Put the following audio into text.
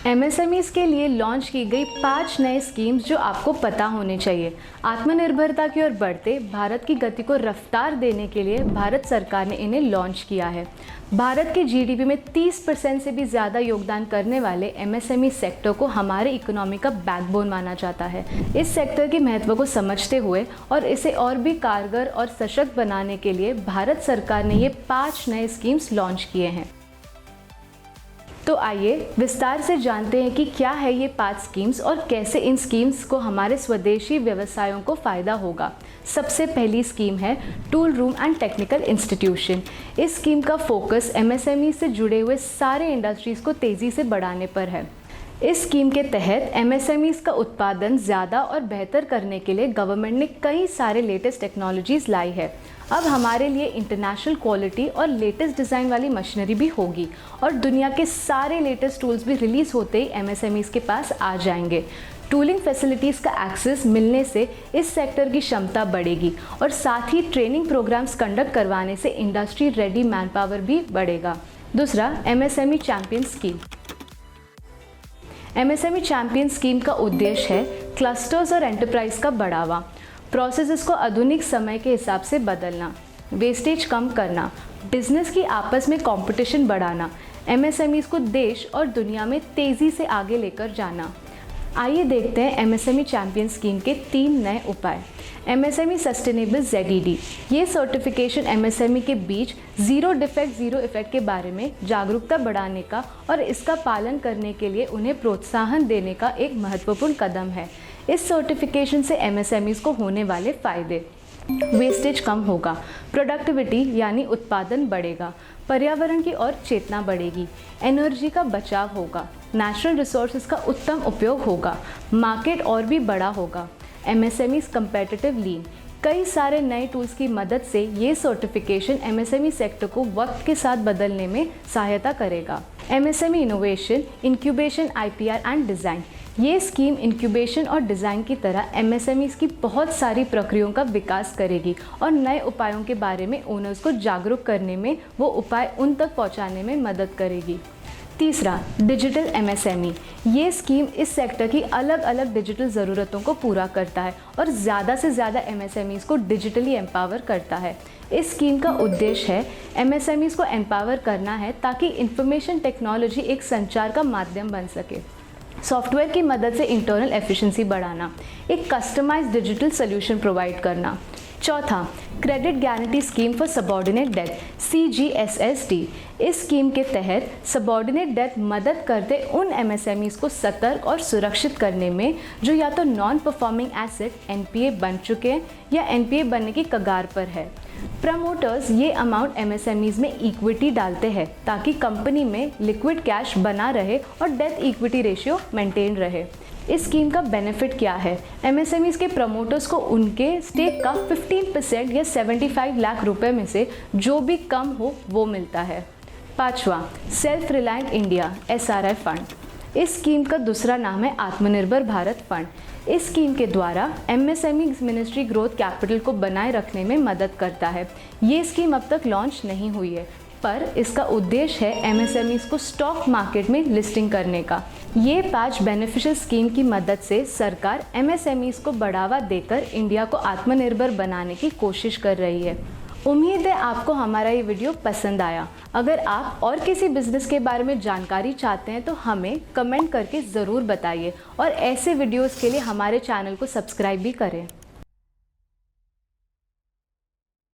MSMEs के लिए launch की गई 5 नए स्कीम्स जो आपको पता होने चाहिए। आत्मनिर्भरता की ओर बढ़ते भारत की गति को रफ्तार देने के लिए भारत सरकार ने इन्हें लॉन्च किया है। भारत के जीडीपी में 30% से भी ज़्यादा योगदान करने वाले एमएसएमई सेक्टर को हमारे इकोनॉमी का बैकबोन माना जाता है। इस सेक्टर के महत्व को समझते हुए और इसे और भी कारगर और सशक्त बनाने के लिए भारत सरकार ने ये 5 नए स्कीम्स लॉन्च किए हैं। तो आइए विस्तार से जानते हैं कि क्या है ये 5 स्कीम्स और कैसे इन स्कीम्स को हमारे स्वदेशी व्यवसायों को फ़ायदा होगा। सबसे पहली स्कीम है tool room and technical institution. इस स्कीम का फोकस एमएसएमई से जुड़े हुए सारे इंडस्ट्रीज़ को तेज़ी से बढ़ाने पर है। इस स्कीम के तहत एमएसएमईज का उत्पादन ज़्यादा और बेहतर करने के लिए गवर्नमेंट ने कई सारे लेटेस्ट टेक्नोलॉजीज़ लाई है। अब हमारे लिए इंटरनेशनल क्वालिटी और लेटेस्ट डिज़ाइन वाली मशीनरी भी होगी और दुनिया के सारे लेटेस्ट टूल्स भी रिलीज़ होते ही एमएसएमईज के पास आ जाएंगे। टूलिंग फैसिलिटीज़ का एक्सेस मिलने से इस सेक्टर की क्षमता बढ़ेगी और साथ ही ट्रेनिंग प्रोग्राम्स कंडक्ट करवाने से इंडस्ट्री रेडी मैन पावर भी बढ़ेगा। दूसरा, MSME champion scheme. MSME champion scheme का उद्देश्य है क्लस्टर्स और एंटरप्राइज का बढ़ावा, प्रोसेसेस को आधुनिक समय के हिसाब से बदलना, वेस्टेज कम करना, बिजनेस की आपस में कंपटीशन बढ़ाना, एमएसएमईज को देश और दुनिया में तेज़ी से आगे लेकर जाना। आइए देखते हैं एमएसएमई चैंपियन स्कीम के 3 नए उपाय। एमएसएमई सस्टेनेबल ZED, ये सर्टिफिकेशन एमएसएमई के बीच ज़ीरो डिफेक्ट ज़ीरो इफेक्ट के बारे में जागरूकता बढ़ाने का और इसका पालन करने के लिए उन्हें प्रोत्साहन देने का एक महत्वपूर्ण कदम है। इस सर्टिफिकेशन से एमएसएमईज को होने वाले फ़ायदे: वेस्टेज कम होगा, प्रोडक्टिविटी यानी उत्पादन बढ़ेगा, पर्यावरण की ओर चेतना बढ़ेगी, एनर्जी का बचाव होगा, नेचुरल रिसोर्सेज का उत्तम उपयोग होगा, मार्केट और भी बड़ा होगा, एमएसएमईज कंपेटिटिव लीन। कई सारे नए टूल्स की मदद से ये सर्टिफिकेशन एमएसएमई सेक्टर को वक्त के साथ बदलने में सहायता करेगा। MSME innovation, incubation, IPR and design. ये स्कीम इंक्यूबेशन और डिज़ाइन की तरह एमएसएमईज की बहुत सारी प्रक्रियाओं का विकास करेगी और नए उपायों के बारे में ओनर्स को जागरूक करने में, वो उपाय उन तक पहुंचाने में मदद करेगी। तीसरा, डिजिटल एमएसएमई। ये स्कीम इस सेक्टर की अलग अलग डिजिटल ज़रूरतों को पूरा करता है और ज़्यादा से ज़्यादा एमएसएमईज को डिजिटली एम्पावर करता है। इस स्कीम का उद्देश्य है एमएसएमईज को एम्पावर करना है ताकि इंफॉर्मेशन टेक्नोलॉजी एक संचार का माध्यम बन सके। सॉफ्टवेयर की मदद से इंटरनल एफिशिएंसी बढ़ाना, एक कस्टमाइज्ड डिजिटल सोल्यूशन प्रोवाइड करना। चौथा, credit guarantee scheme for subordinate debt, CGSSD। इस स्कीम के तहत सबॉर्डिनेट डेट मदद करते उन एमएसएमईज को सतर्क और सुरक्षित करने में जो या तो नॉन परफॉर्मिंग एसेट NPA बन चुके हैं या NPA बनने की कगार पर है। प्रमोटर्स ये अमाउंट एमएसएमईज में इक्विटी डालते हैं ताकि कंपनी में लिक्विड कैश बना रहे और डेट इक्विटी रेशियो मेंटेन रहे। इस स्कीम का बेनिफिट क्या है? एमएसएमईज के प्रमोटर्स को उनके स्टेक का 15% या 75 लाख रुपए में से जो भी कम हो वो मिलता है। पांचवा, self reliant India SRI fund. इस स्कीम का दूसरा नाम है आत्मनिर्भर भारत फंड। इस स्कीम के द्वारा एमएसएमई मिनिस्ट्री ग्रोथ कैपिटल को बनाए रखने में मदद करता है। ये स्कीम अब तक लॉन्च नहीं हुई है, पर इसका उद्देश्य है एमएसएमईज को स्टॉक मार्केट में लिस्टिंग करने का। ये 5 बेनिफिशियल स्कीम की मदद से सरकार एमएसएमईज को बढ़ावा देकर इंडिया को आत्मनिर्भर बनाने की कोशिश कर रही है। उम्मीद है आपको हमारा ये वीडियो पसंद आया। अगर आप और किसी बिजनेस के बारे में जानकारी चाहते हैं तो हमें कमेंट करके ज़रूर बताइए और ऐसे वीडियोस के लिए हमारे चैनल को सब्सक्राइब भी करें।